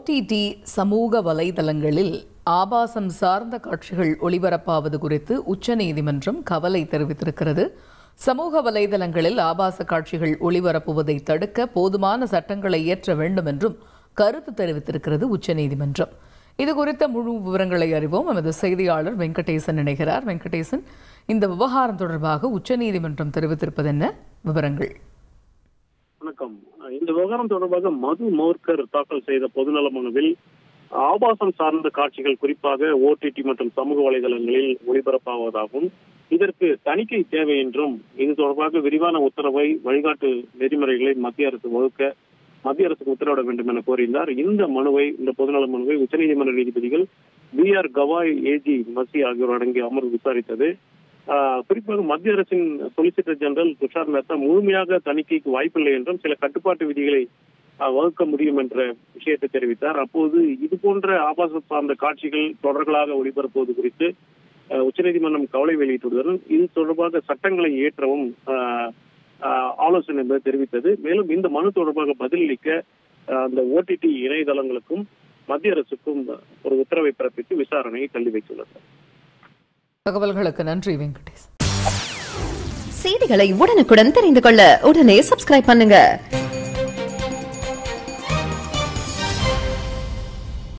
OTT சமூக வலைதளங்களில் ஆபாசம் சார்ந்த காட்சிகள் ஒளிபரப்பாவது குறித்து உச்சநீதிமன்றம் கவலை தெரிவித்திருக்கிறது. சமூக வலைதளங்களில் ஆபாச காட்சிகள் ஒளிபரப்புவதை தடுக்க போதுமான சட்டங்களை இயற்ற வேண்டும் என்றும் கருத்து தெரிவித்திருக்கிறது உச்சநீதிமன்றம். இது குறித்த முழு விவரங்களை அறிவோம். நமது செய்தியாளர் வெங்கடேசன் இணைகிறார். வெங்கடேசன், இந்த விவகாரம் தொடர்பாக உச்சநீதிமன்றம் தெரிவித்திருப்பது என்ன விவரங்கள்? வணக்கம். இந்த விவகாரம் தொடர்பாக மது மோர்கர் தாக்கல் செய்த பொதுநல மனுவில் ஆபாசம் சார்ந்த காட்சிகள் குறிப்பாக OTT மற்றும் சமூக வலைதளங்களில் ஒளிபரப்பாவதாகவும் இதற்கு தணிக்கை தேவை என்றும் இது தொடர்பாக விரிவான உத்தரவை வழிகாட்டு நெறிமுறைகளை மத்திய அரசுக்கு உத்தரவிட வேண்டும் என கோரினார். இந்த பொதுநல மனுவை உச்சநீதிமன்ற நீதிபதிகள் BR கவாய், AG மசி ஆகியோர் அடங்கிய அமர்வு விசாரித்தது. குறிப்பாக மத்திய அரசின் சொலிசிட்டர் ஜெனரல் துஷார் மேத்தா முழுமையாக தணிக்கைக்கு வாய்ப்பில்லை என்றும் சில கட்டுப்பாட்டு விதிகளை வகுக்க முடியும் என்ற விஷயத்தை தெரிவித்தார். அப்போது இது போன்ற ஆபாசம் சார்ந்த காட்சிகள் தொடர்களாக ஒளிபரப்புவது குறித்து உச்சநீதிமன்றம் கவலை வெளியிட்டுள்ளதுடன் இது தொடர்பாக சட்டங்களை இயற்றவும் ஆலோசனை என்பதை தெரிவித்தது. மேலும் இந்த மனு தொடர்பாக பதிலளிக்க அந்த OTT இணையதளங்களுக்கும் மத்திய அரசுக்கும் ஒரு உத்தரவை பிறப்பித்து விசாரணையை தள்ளி வைத்துள்ளது. தகவல்களுக்கு நன்றி வெங்கடேஷ். செய்திகளை உடனுக்குடன் தெரிந்து கொள்ள உடனே சப்ஸ்கிரைப் பண்ணுங்க.